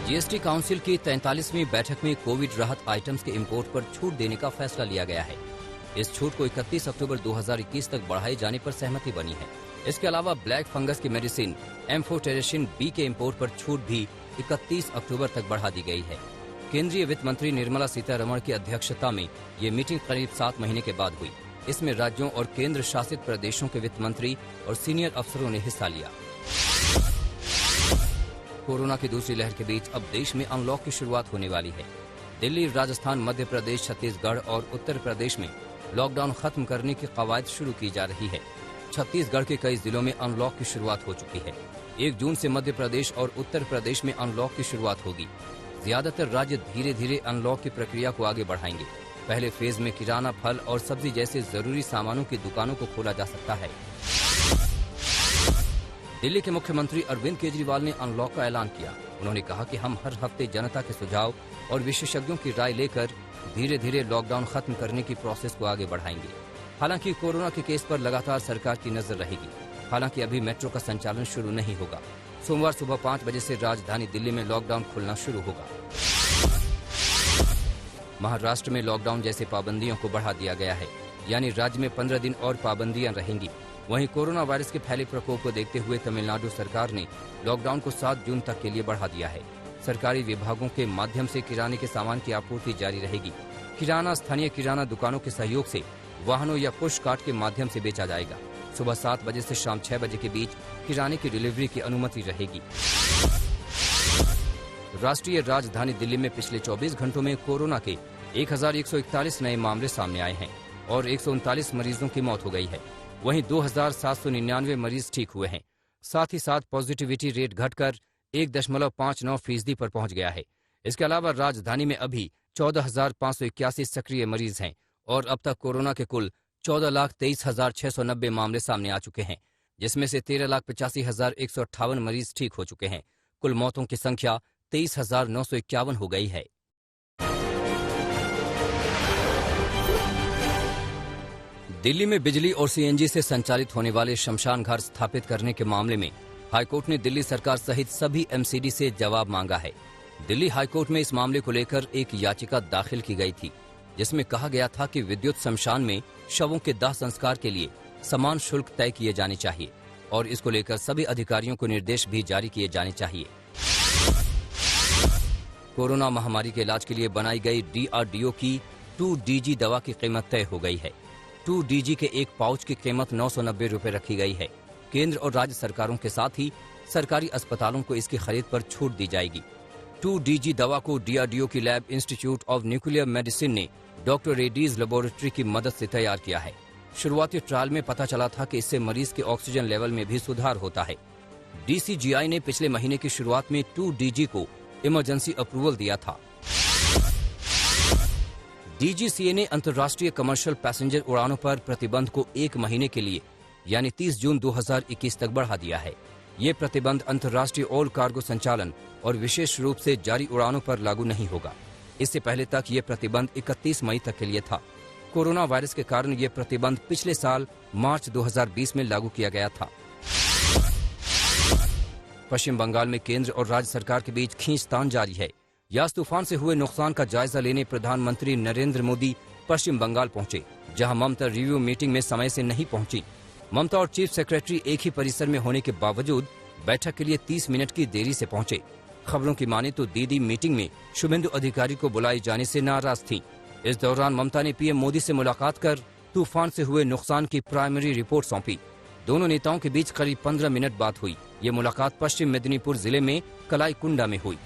GST council की 43वीं बैठक में कोविड राहत आइटम्स के इंपोर्ट पर छूट देने का फैसला लिया गया है। इस छूट को 31 अक्टूबर 2021 तक बढ़ाए जाने पर सहमति बनी है। इसके अलावा ब्लैक फंगस की मेडिसिन एम्फोटेरेसिन बी के इंपोर्ट पर छूट भी 31 अक्टूबर तक बढ़ा दी गई है। केंद्रीय वित्त मंत्री निर्मला सीतारमण की अध्यक्षता में ये मीटिंग करीब 7 महीने के बाद हुई। इसमें राज्यों और केंद्र शासित प्रदेशों के वित्त मंत्री और सीनियर अफसरों ने हिस्सा लिया। कोरोना की दूसरी लहर के बीच अब देश में अनलॉक की शुरुआत होने वाली है। दिल्ली, राजस्थान, मध्य प्रदेश, छत्तीसगढ़ और उत्तर प्रदेश में लॉकडाउन खत्म करने की कवायद शुरू की जा रही है। छत्तीसगढ़ के कई जिलों में अनलॉक की शुरुआत हो चुकी है। 1 जून से मध्य प्रदेश और उत्तर प्रदेश में अनलॉक की शुरुआत होगी। ज्यादातर राज्य धीरे धीरे अनलॉक की प्रक्रिया को आगे बढ़ाएंगे। पहले फेज में किराना, फल और सब्जी जैसे जरूरी सामानों की दुकानों को खोला जा सकता है। दिल्ली के मुख्यमंत्री अरविंद केजरीवाल ने अनलॉक का ऐलान किया। उन्होंने कहा कि हम हर हफ्ते जनता के सुझाव और विशेषज्ञों की राय लेकर धीरे धीरे लॉकडाउन खत्म करने की प्रोसेस को आगे बढ़ाएंगे। हालांकि कोरोना के केस पर लगातार सरकार की नजर रहेगी। हालांकि अभी मेट्रो का संचालन शुरू नहीं होगा। सोमवार सुबह 5 बजे से राजधानी दिल्ली में लॉकडाउन खुलना शुरू होगा। महाराष्ट्र में लॉकडाउन जैसे पाबंदियों को बढ़ा दिया गया है, यानी राज्य में 15 दिन और पाबंदियां रहेंगी। वहीं कोरोना वायरस के फैले प्रकोप को देखते हुए तमिलनाडु सरकार ने लॉकडाउन को 7 जून तक के लिए बढ़ा दिया है। सरकारी विभागों के माध्यम से किराने के सामान की आपूर्ति जारी रहेगी। किराना स्थानीय किराना दुकानों के सहयोग से वाहनों या पुश कार्ट के माध्यम से बेचा जाएगा। सुबह 7 बजे से शाम 6 बजे के बीच किराने की डिलीवरी की अनुमति रहेगी। राष्ट्रीय राजधानी दिल्ली में पिछले 24 घंटों में कोरोना के 1141 नए मामले सामने आए हैं और 139 मरीजों की मौत हो गई है। वहीं 2799 मरीज ठीक हुए हैं। साथ ही साथ पॉजिटिविटी रेट घटकर 1.59% पर पहुंच गया है। इसके अलावा राजधानी में अभी 14,581 सक्रिय मरीज हैं और अब तक कोरोना के कुल 14,23,690 मामले सामने आ चुके हैं, जिसमें से 13,85,158 मरीज ठीक हो चुके हैं। कुल मौतों की संख्या 23,951 हो गई है। दिल्ली में बिजली और सीएनजी से संचालित होने वाले शमशान घाट स्थापित करने के मामले में हाईकोर्ट ने दिल्ली सरकार सहित सभी एमसीडी से जवाब मांगा है। दिल्ली हाईकोर्ट में इस मामले को लेकर एक याचिका दाखिल की गई थी, जिसमें कहा गया था कि विद्युत शमशान में शवों के दाह संस्कार के लिए समान शुल्क तय किए जाने चाहिए और इसको लेकर सभी अधिकारियों को निर्देश भी जारी किए जाने चाहिए। कोरोना महामारी के इलाज के लिए बनाई गई DRDO की 2DG दवा की कीमत तय हो गई है। 2DG के एक पाउच की कीमत 990 रुपए रखी गई है। केंद्र और राज्य सरकारों के साथ ही सरकारी अस्पतालों को इसकी खरीद पर छूट दी जाएगी। 2DG दवा को DRDO की lab institute of nuclear medicine ने डॉक्टर रेड्डीज लेबोरेटरी की मदद से तैयार किया है। शुरुआती ट्रायल में पता चला था कि इससे मरीज के ऑक्सीजन लेवल में भी सुधार होता है। DCGI ने पिछले महीने की शुरुआत में 2DG को इमरजेंसी अप्रूवल दिया था। DGCA ने अंतर्राष्ट्रीय कमर्शियल पैसेंजर उड़ानों पर प्रतिबंध को 1 महीने के लिए यानी 30 जून 2021 तक बढ़ा दिया है। ये प्रतिबंध अंतर्राष्ट्रीय ऑल कार्गो संचालन और विशेष रूप से जारी उड़ानों पर लागू नहीं होगा। इससे पहले तक ये प्रतिबंध 31 मई तक के लिए था। कोरोना वायरस के कारण ये प्रतिबंध पिछले साल मार्च 2020 में लागू किया गया था। पश्चिम बंगाल में केंद्र और राज्य सरकार के बीच खींचतान जारी है। यास तूफान से हुए नुकसान का जायजा लेने प्रधानमंत्री नरेंद्र मोदी पश्चिम बंगाल पहुंचे, जहां ममता रिव्यू मीटिंग में समय से नहीं पहुंची। ममता और चीफ सेक्रेटरी एक ही परिसर में होने के बावजूद बैठक के लिए 30 मिनट की देरी से पहुंचे। खबरों की माने तो दीदी मीटिंग में शुभेंदु अधिकारी को बुलाए जाने से नाराज थीं। इस दौरान ममता ने पीएम मोदी से मुलाकात कर तूफान से हुए नुकसान की प्राइमरी रिपोर्ट सौंपी। दोनों नेताओं के बीच करीब 15 मिनट बात हुई। ये मुलाकात पश्चिम मेदिनीपुर जिले में कलाईकुंडा में हुई।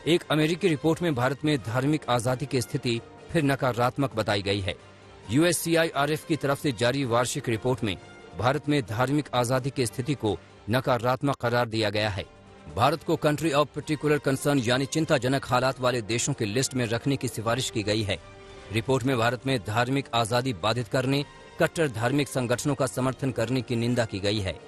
एक अमेरिकी रिपोर्ट में भारत में धार्मिक आजादी की स्थिति फिर नकारात्मक बताई गई है। USCIRF की तरफ से जारी वार्षिक रिपोर्ट में भारत में धार्मिक आजादी की स्थिति को नकारात्मक करार दिया गया है। भारत को कंट्री ऑफ पर्टिकुलर कंसर्न यानी चिंताजनक हालात वाले देशों की लिस्ट में रखने की सिफारिश की गई है। रिपोर्ट में भारत में धार्मिक आजादी बाधित करने, कट्टर धार्मिक संगठनों का समर्थन करने की निंदा की गई है।